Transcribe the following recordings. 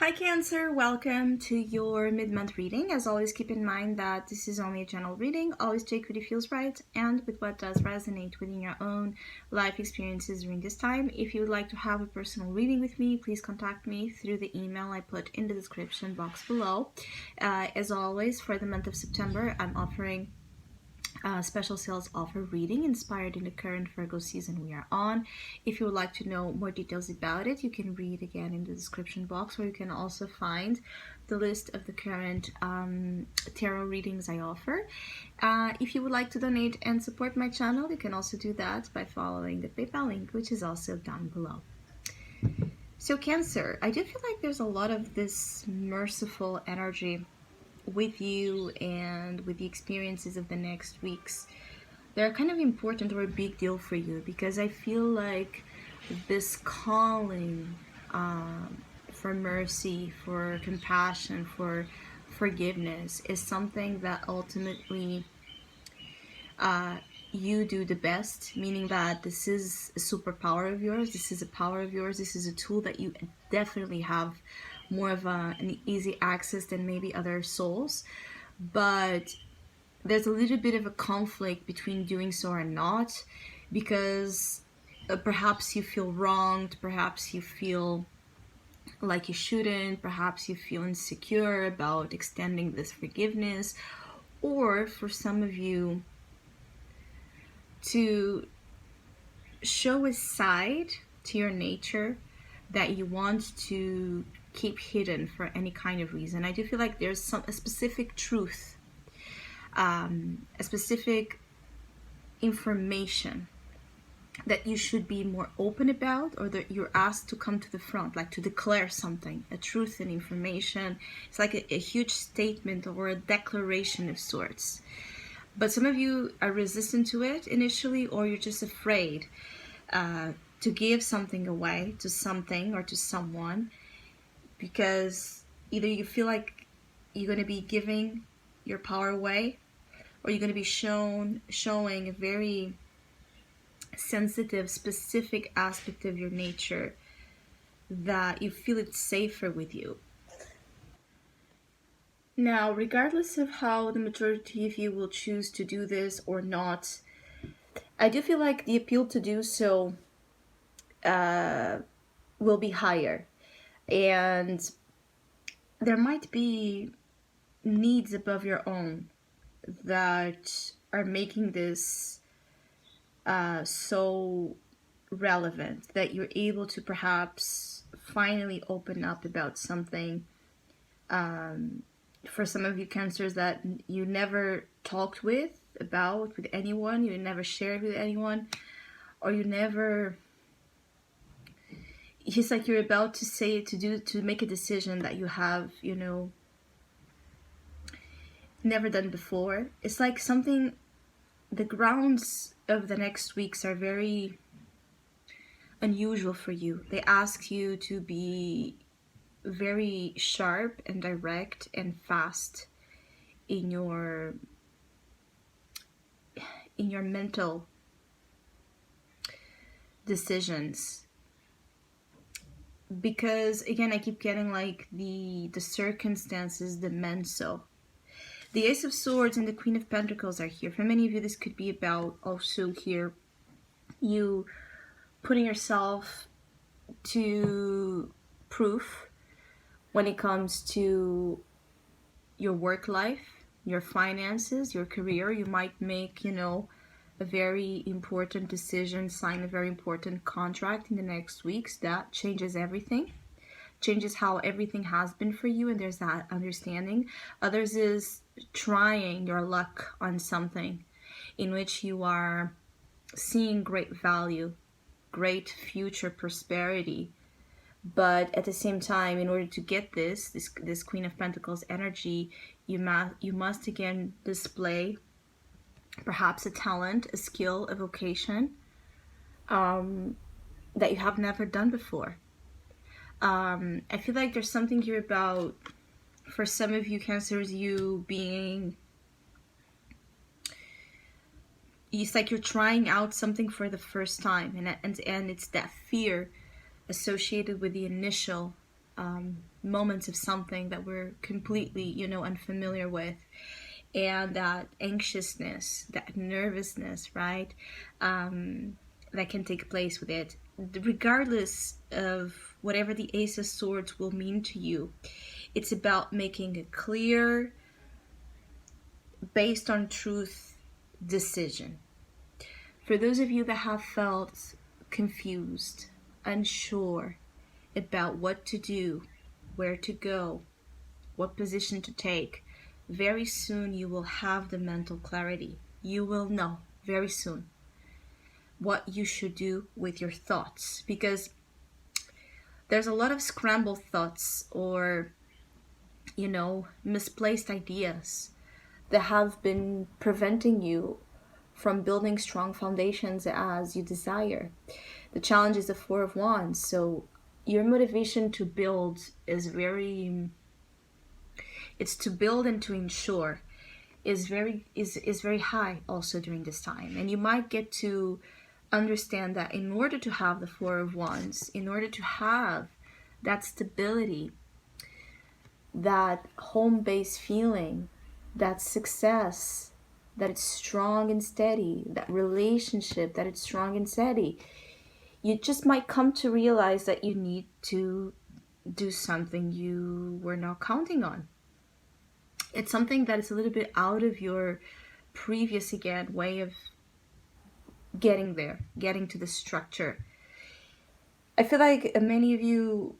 Hi Cancer, welcome to your mid-month reading. As always, keep in mind that this is only a general reading. Always take what it feels right and with what does resonate within your own life experiences during this time. If you would like to have a personal reading with me, please contact me through the email I put in the description box below. As always, for the month of September, I'm offering special sales offer reading inspired in the current Virgo season we are on. If you would like to know more details about it, you can read again in the description box, where you can also find the list of the current tarot readings I offer. If you would like to donate and support my channel, you can also do that by following the PayPal link, which is also down below. So Cancer, I do feel like there's a lot of this merciful energy with you and with the experiences of the next weeks. They're kind of important or a big deal for you, because I feel like this calling for mercy, for compassion, for forgiveness is something that ultimately you do the best, meaning that this is a superpower of yours, this is a power of yours, this is a tool that you definitely have more of an easy access than maybe other souls. But there's a little bit of a conflict between doing so or not, because perhaps you feel wronged, perhaps you feel like you shouldn't, perhaps you feel insecure about extending this forgiveness, or for some of you to show a side to your nature that you want to keep hidden for any kind of reason. I do feel like there's a specific truth, a specific information that you should be more open about, or that you're asked to come to the front, like to declare something, a truth and information. It's like a huge statement or a declaration of sorts. But some of you are resistant to it initially, or you're just afraid to give something away to something or to someone, because either you feel like you're going to be giving your power away, or you're going to be showing a very sensitive, specific aspect of your nature that you feel it's safer with you. Now, regardless of how the majority of you will choose to do this or not, I do feel like the appeal to do so will be higher. And there might be needs above your own that are making this so relevant, that you're able to perhaps finally open up about something. For some of you Cancers, that you never talked with anyone, you never shared with anyone, or you never, it's like you're about to make a decision that you have, never done before. It's like something, the grounds of the next weeks are very unusual for you. They ask you to be very sharp and direct and fast in your mental decisions, because again, I keep getting like the circumstances demand so. The Ace of Swords and the Queen of Pentacles are here. For many of you, this could be about also here you putting yourself to proof when it comes to your work life, your finances, your career. You might make, a very important decision, sign a very important contract in the next weeks that changes everything, changes how everything has been for you, and there's that understanding. Others is trying your luck on something in which you are seeing great value, great future prosperity, but at the same time, in order to get this Queen of Pentacles energy, you must again display perhaps a talent, a skill, a vocation that you have never done before. I feel like there's something here about, for some of you Cancers, you being, it's like you're trying out something for the first time, and it's that fear associated with the initial moments of something that we're completely, unfamiliar with, and that anxiousness, that nervousness, right? That can take place with it, regardless of whatever the Ace of Swords will mean to you. It's about making a clear, based on truth decision. For those of you that have felt confused, unsure about what to do, where to go, what position to take, very soon you will have the mental clarity. You will know very soon what you should do with your thoughts, because there's a lot of scrambled thoughts or, misplaced ideas that have been preventing you from building strong foundations as you desire. The challenge is the Four of Wands, so your motivation to build is it's to build and to ensure is very high also during this time. And you might get to understand that in order to have the Four of Wands, in order to have that stability, that home-based feeling, that success, that it's strong and steady, that relationship, that it's strong and steady, you just might come to realize that you need to do something you were not counting on. It's something that is a little bit out of your previous, again, way of getting there, getting to the structure. I feel like many of you,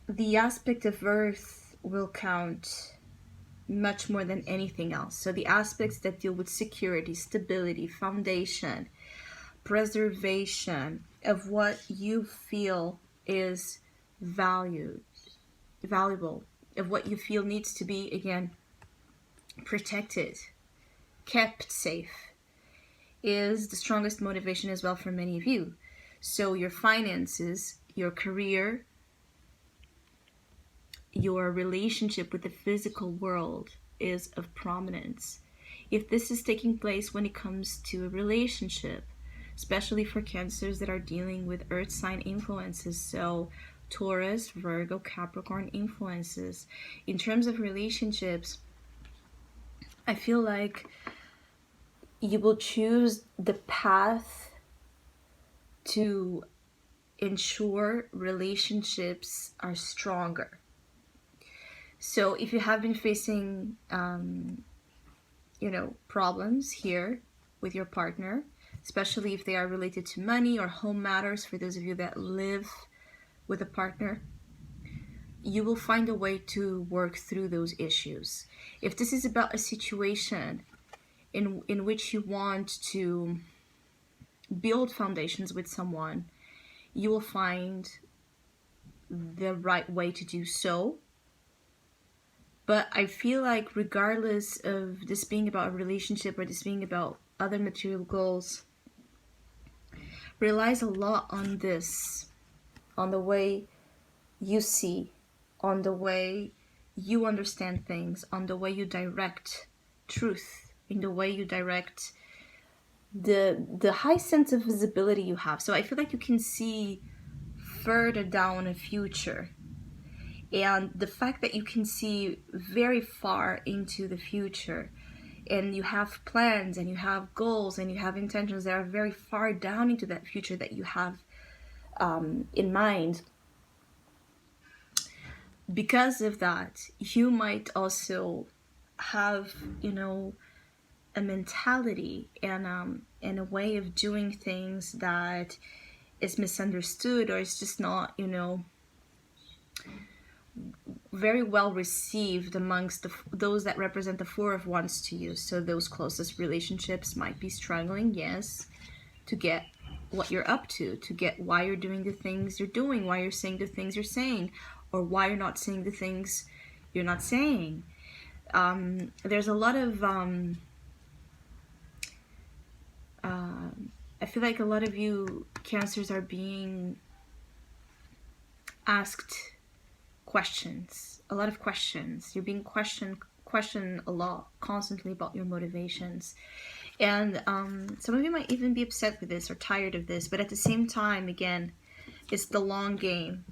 the aspect of Earth will count much more than anything else. So the aspects that deal with security, stability, foundation, preservation of what you feel is valuable, of what you feel needs to be, again, protected, kept safe, is the strongest motivation as well for many of you. So your finances, your career, your relationship with the physical world is of prominence. If this is taking place when it comes to a relationship, especially for Cancers that are dealing with Earth sign influences, so Taurus, Virgo, Capricorn influences, in terms of relationships, I feel like you will choose the path to ensure relationships are stronger. So if you have been facing, problems here with your partner, especially if they are related to money or home matters, for those of you that live with a partner, you will find a way to work through those issues. If this is about a situation in which you want to build foundations with someone, you will find the right way to do so. But I feel like regardless of this being about a relationship or this being about other material goals, relies a lot on this, on the way you see, on the way you understand things, on the way you direct truth, in the way you direct the high sense of visibility you have. So I feel like you can see further down a future. And the fact that you can see very far into the future, and you have plans and you have goals and you have intentions that are very far down into that future that you have in mind, because of that, you might also have, a mentality and a way of doing things that is misunderstood, or is just not, very well received amongst those that represent the Four of Wands to you. So those closest relationships might be struggling, yes, to get what you're up to get why you're doing the things you're doing, why you're saying the things you're saying, or why you're not saying the things you're not saying. There's a lot of I feel like a lot of you Cancers are being asked questions, a lot of questions. You're being questioned a lot, constantly, about your motivations. And some of you might even be upset with this or tired of this, but at the same time, again, it's the long game.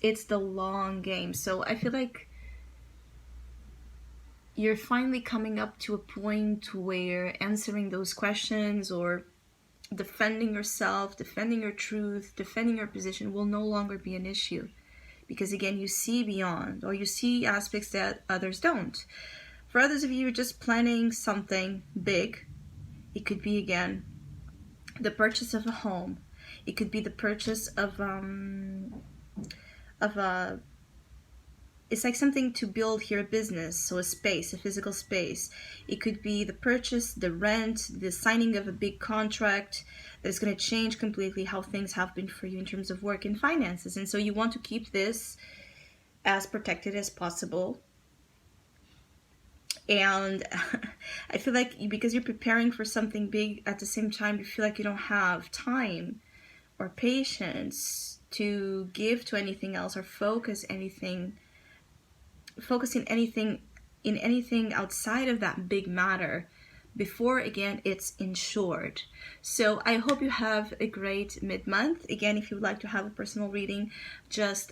it's the long game. So I feel like you're finally coming up to a point where answering those questions or defending yourself, defending your truth, defending your position will no longer be an issue. Because again, you see beyond, or you see aspects that others don't. For others of you, you're just planning something big. It could be, again, the purchase of a home. It could be the purchase of a, it's like something to build here, a business, so a space, a physical space. It could be the purchase, the rent, the signing of a big contract that's going to change completely how things have been for you in terms of work and finances. And so you want to keep this as protected as possible. And I feel like because you're preparing for something big, at the same time you feel like you don't have time or patience to give to anything else or focus in anything outside of that big matter before, again, it's insured. So I hope you have a great mid-month. Again, if you would like to have a personal reading, just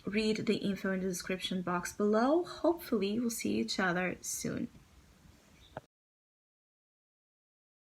read the info in the description box below. Hopefully we'll see each other soon.